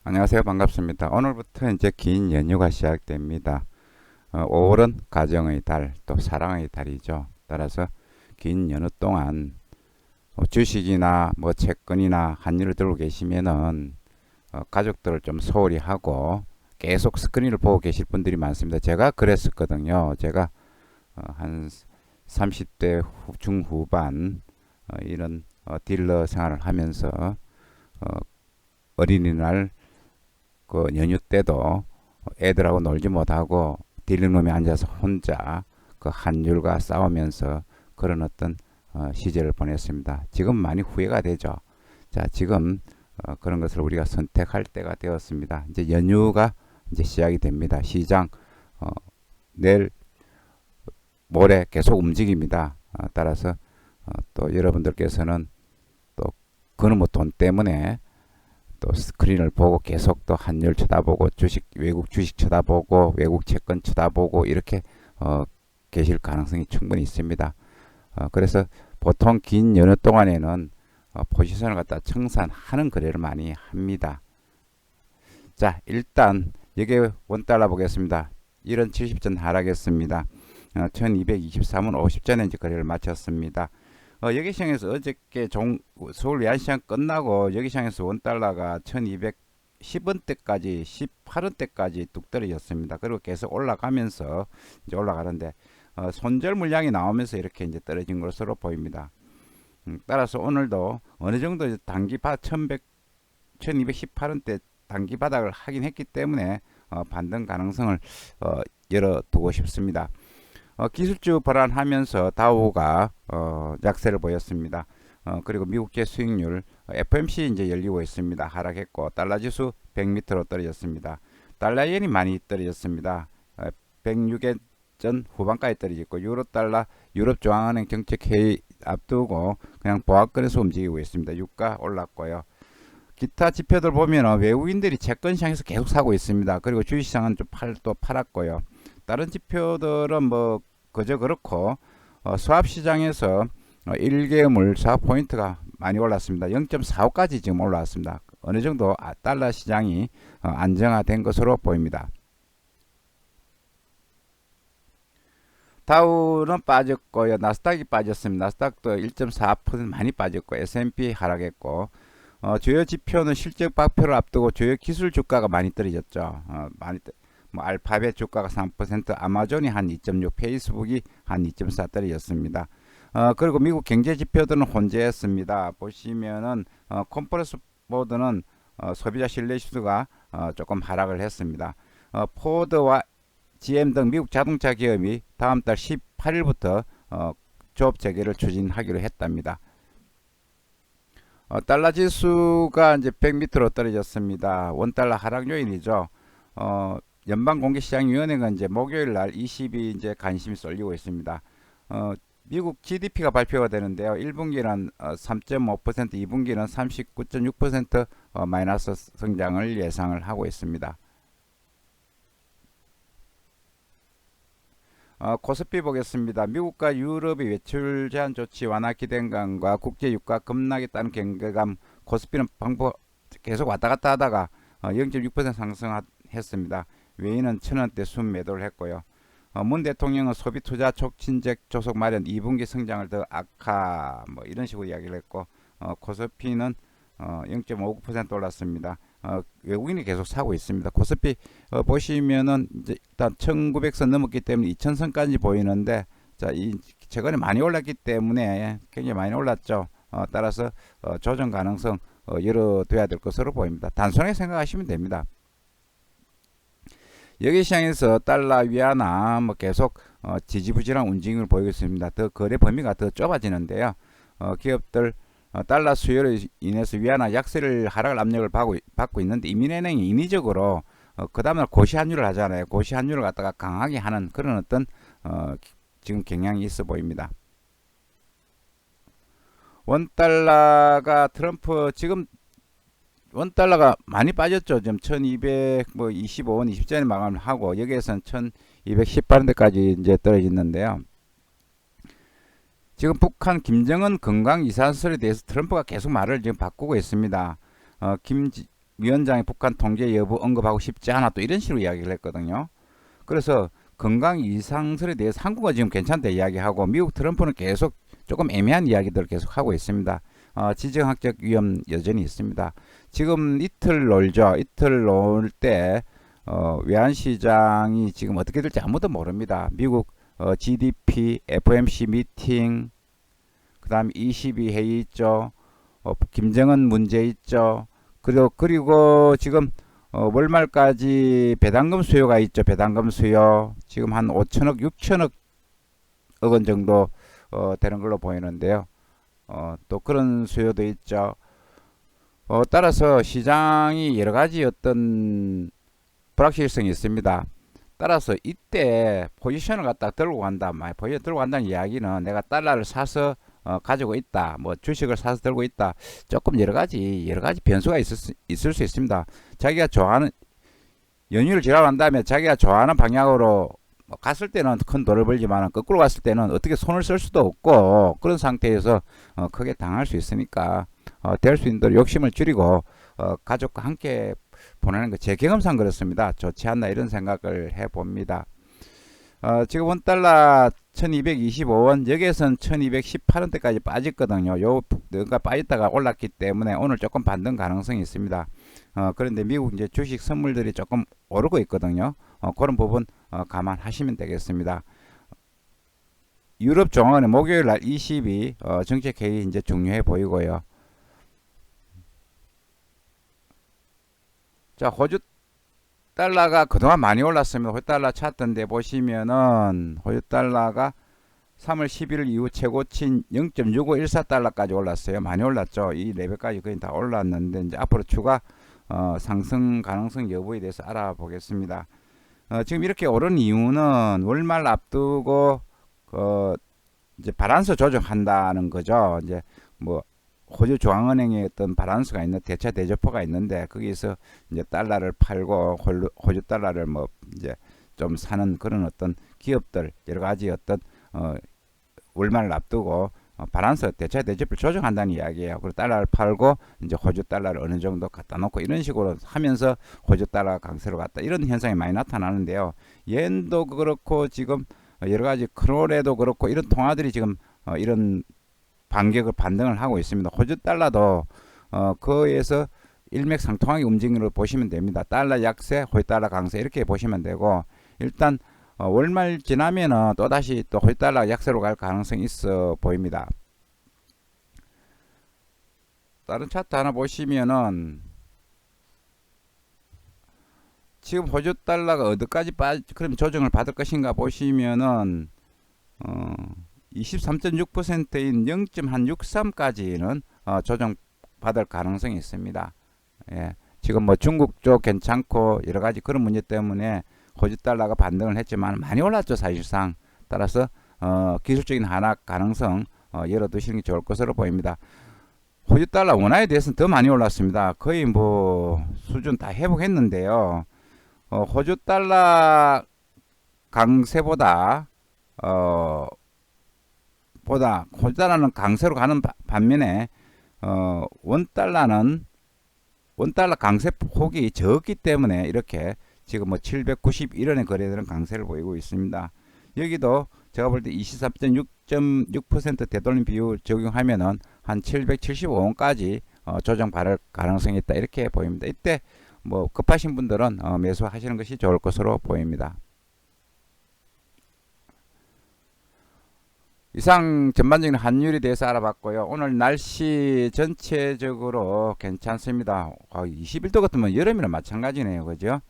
안녕하세요. 반갑습니다. 오늘부터 이제 긴 연휴가 시작됩니다. 5월은 가정의 달, 또 사랑의 달이죠. 따라서 긴 연휴 동안 주식이나 뭐 채권이나 한일을 들고 계시면은 가족들을 좀 소홀히 하고 계속 스크린을 보고 계실 분들이 많습니다. 제가 그랬었거든요. 제가 한 30대 중후반 이런 딜러 생활을 하면서 어, 어린이날 그 연휴 때도 애들하고 놀지 못하고 딜링룸에 앉아서 혼자 그 한율과 싸우면서 그런 어떤 시절을 보냈습니다. 지금 많이 후회가 되죠. 자, 지금 그런 것을 우리가 선택할 때가 되었습니다. 이제 연휴가 이제 시작이 됩니다. 시장 어, 내일 모레 계속 움직입니다. 따라서 또 여러분들께서는 또 그는 뭐 돈 때문에 또 스크린을 보고 계속 또 한율 쳐다보고 주식 외국 주식 쳐다보고 외국 채권 쳐다보고 이렇게 계실 가능성이 충분히 있습니다. 그래서 보통 긴 연휴 동안에는 포지션을 갖다 청산하는 거래를 많이 합니다. 자, 일단 여기에 원달러 보겠습니다. 1원 70전 하락했습니다. 1223원 50전에 이제 거래를 마쳤습니다. 여기 시장에서 어저께 서울 외환시장 끝나고 여기 시장에서 원달러가 1210원대까지 18원대까지 뚝 떨어졌습니다. 그리고 계속 올라가면서 이제 올라가는데 손절 물량이 나오면서 이렇게 이제 떨어진 것으로 보입니다. 따라서 오늘도 어느 정도 단기 1218원대 단기 바닥을 하긴 했기 때문에 반등 가능성을 열어두고 싶습니다. 기술주 불안하면서 다우가 약세를 보였습니다. 그리고 미국제 수익률 FMC 이제 열리고 있습니다. 하락했고 달러지수 100m로 떨어졌습니다. 달러엔이 많이 떨어졌습니다. 106엔 전 후반까지 떨어졌고 유로달러 유럽중앙은행 정책회의 앞두고 그냥 보합권에서 움직이고 있습니다. 유가 올랐고요. 기타 지표들 보면 외국인들이 채권 시장에서 계속 사고 있습니다. 그리고 주식시장은 또 팔았고요. 다른 지표들은 뭐 그저 그렇고 수합 시장에서 1개월 4포인트가 많이 올랐습니다. 0.45까지 지금 올라왔습니다. 어느 정도 달러 시장이 안정화된 것으로 보입니다. 다우는 빠졌고요. 나스닥이 빠졌습니다. 나스닥도 1.4% 많이 빠졌고 S&P 하락했고 주요 지표는 실적 발표를 앞두고 주요 기술 주가가 많이 떨어졌죠. 뭐 알파벳 주가가 3%, 아마존이 한 2.6, 페이스북이 한 2.4 떨어졌습니다. 그리고 미국 경제 지표들은 혼재했습니다. 보시면은 컨퍼런스 보드는 소비자 신뢰 지수가 조금 하락을 했습니다. 포드와 GM 등 미국 자동차 기업이 다음 달 18일부터 조업 재개를 추진하기로 했답니다. 달러 지수가 이제 100m로 떨어졌습니다. 원달러 하락 요인이죠. 연방공개시장위원회가 이제 목요일 날 20일 이제 관심이 쏠리고 있습니다. 미국 GDP가 발표가 되는데요. 1분기는 3.5%, 2분기는 39.6% 마이너스 성장을 예상을 하고 있습니다. 코스피 보겠습니다. 미국과 유럽의 외출 제한 조치 완화 기대감과 국제 유가 급락했다는 경계감, 코스피는 계속 왔다 갔다 하다가 0.6% 상승했습니다. 외인은 1,000원대 순매도를 했고요. 문 대통령은 소비 투자 촉진책 조속 마련 2분기 성장을 더 악화 뭐 이런 식으로 이야기를 했고 코스피는 0.59% 올랐습니다. 외국인이 계속 사고 있습니다. 코스피 보시면은 이제 일단 1900선 넘었기 때문에 2000선까지 보이는데 자, 최근에 많이 올랐기 때문에 굉장히 많이 올랐죠. 따라서 조정 가능성 열어둬야 될 것으로 보입니다. 단순하게 생각하시면 됩니다. 여기 시장에서 달러 위안화 뭐 계속 지지부진한 움직임을 보이고 있습니다. 더 거래 범위가 더 좁아지는데요. 기업들 달러 수요로 인해서 위안화 약세를 하락을 압력을 받고 있는데 이민은행이 인위적으로 그 다음날 고시환율을 하잖아요. 고시환율을 갖다가 강하게 하는 그런 어떤 지금 경향이 있어 보입니다. 원달러가 트럼프 지금 원달러가 많이 빠졌죠. 지금 1225원 20전에 마감을 하고 여기에서는 1218원대까지 이제 떨어졌는데요. 지금 북한 김정은 건강 이사설에 대해서 트럼프가 계속 말을 지금 바꾸고 있습니다. 위원장이 북한 통제 여부 언급하고 싶지 않아 또 이런 식으로 이야기를 했거든요. 그래서 건강 이상설에 대해서 한국은 지금 괜찮다 이야기하고 미국 트럼프는 계속 조금 애매한 이야기들을 계속 하고 있습니다. 지정학적 위험 여전히 있습니다. 지금 이틀 놀죠. 이틀 놀 때 외환시장이 지금 어떻게 될지 아무도 모릅니다. 미국 GDP, FOMC 미팅, 그 다음 22 회의 있죠. 김정은 문제 있죠. 그리고 지금 월말까지 배당금 수요가 있죠. 배당금 수요 지금 한 5천억, 6천억 원 정도 되는 걸로 보이는데요. 또 그런 수요도 있죠. 따라서 시장이 여러 가지 어떤 불확실성이 있습니다. 따라서 이때 포지션을 갖다 들고 간다. 포지션 들고 간다는 이야기는 내가 달러를 사서 가지고 있다. 뭐 주식을 사서 들고 있다. 조금 여러 가지 변수가 있을 수 있습니다. 자기가 좋아하는 연휴를 지나간 다음에 자기가 좋아하는 방향으로 갔을 때는 큰 돈을 벌지만 거꾸로 갔을 때는 어떻게 손을 쓸 수도 없고 그런 상태에서 크게 당할 수 있으니까 될 수 있는 대로 욕심을 줄이고 가족과 함께 보내는 거 제 경험상 그렇습니다. 좋지 않나 이런 생각을 해봅니다. 지금 원달러 1225원 여기에서는 1218원대까지 빠졌거든요. 요가 빠졌다가 올랐기 때문에 오늘 조금 반등 가능성이 있습니다. 그런데 미국 이제 주식 선물들이 조금 오르고 있거든요. 그런 부분 감안하시면 되겠습니다. 유럽 중앙은행 목요일 날 22 정책회의 이제 중요해 보이고요. 자, 호주 달러가 그동안 많이 올랐습니다. 호주 달러 차트인데 보시면은 호주 달러가 3월 11일 이후 최고치인 0.6514달러까지 올랐어요. 많이 올랐죠. 이 레벨까지 거의 다 올랐는데 이제 앞으로 추가 상승 가능성 여부에 대해서 알아보겠습니다. 지금 이렇게 오른 이유는 월말 앞두고 이제 바란스 조정한다는 거죠. 이제 뭐 호주 중앙은행에 어떤 바란스가 있는 대차 대조포가 있는데 거기서 이제 달러를 팔고 호주 달러를 뭐 이제 좀 사는 그런 어떤 기업들 여러 가지 어떤 월말을 앞두고 바란스 대차 대조포를 조정한다는 이야기예요. 그리고 달러를 팔고 이제 호주 달러를 어느 정도 갖다 놓고 이런 식으로 하면서 호주 달러가 강세로 갔다 이런 현상이 많이 나타나는데요. 엔도 그렇고 지금 여러 가지 크롤에도 그렇고 이런 통화들이 지금 이런 반등을 하고 있습니다. 호주 달러도 거에서 일맥상통하게 움직이는 걸 보시면 됩니다. 달러 약세, 호주 달러 강세 이렇게 보시면 되고 일단 월말 지나면은 또다시 또 호주 달러 약세로 갈 가능성이 있어 보입니다. 다른 차트 하나 보시면은 지금 호주 달러가 어디까지 그럼 조정을 받을 것인가 보시면은 23.6%인 0.63까지는 조정 받을 가능성이 있습니다. 예, 지금 뭐 중국 쪽 괜찮고 여러 가지 그런 문제 때문에 호주 달러가 반등을 했지만 많이 올랐죠 사실상. 따라서 기술적인 하락 가능성 열어두시는 게 좋을 것으로 보입니다. 호주 달러 원화에 대해서는 더 많이 올랐습니다. 거의 뭐 수준 다 회복했는데요. 호주 달러 강세보다 호주 달러는 강세로 가는 반면에 원달러 강세 폭이 적기 때문에 이렇게 지금 뭐 791원에 거래되는 강세를 보이고 있습니다. 여기도 제가 볼 때 23.6% 되돌림 비율 적용하면은 한 775원까지 조정 받을 가능성이 있다 이렇게 보입니다. 이때 뭐 급하신 분들은 매수하시는 것이 좋을 것으로 보입니다. 이상 전반적인 환율에 대해서 알아봤고요. 오늘 날씨 전체적으로 괜찮습니다. 21도 같으면 여름이랑 마찬가지네요. 그죠?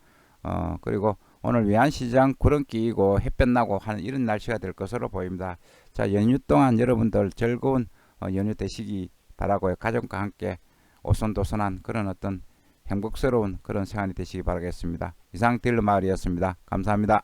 그리고 오늘 외환시장 구름 끼고 햇볕 나고 하는 이런 날씨가 될 것으로 보입니다. 자, 연휴 동안 여러분들 즐거운 연휴 되시기 바라고요. 가족과 함께 오손도손한 그런 어떤 행복스러운 그런 생활이 되시기 바라겠습니다. 이상 딜러마을이었습니다. 감사합니다.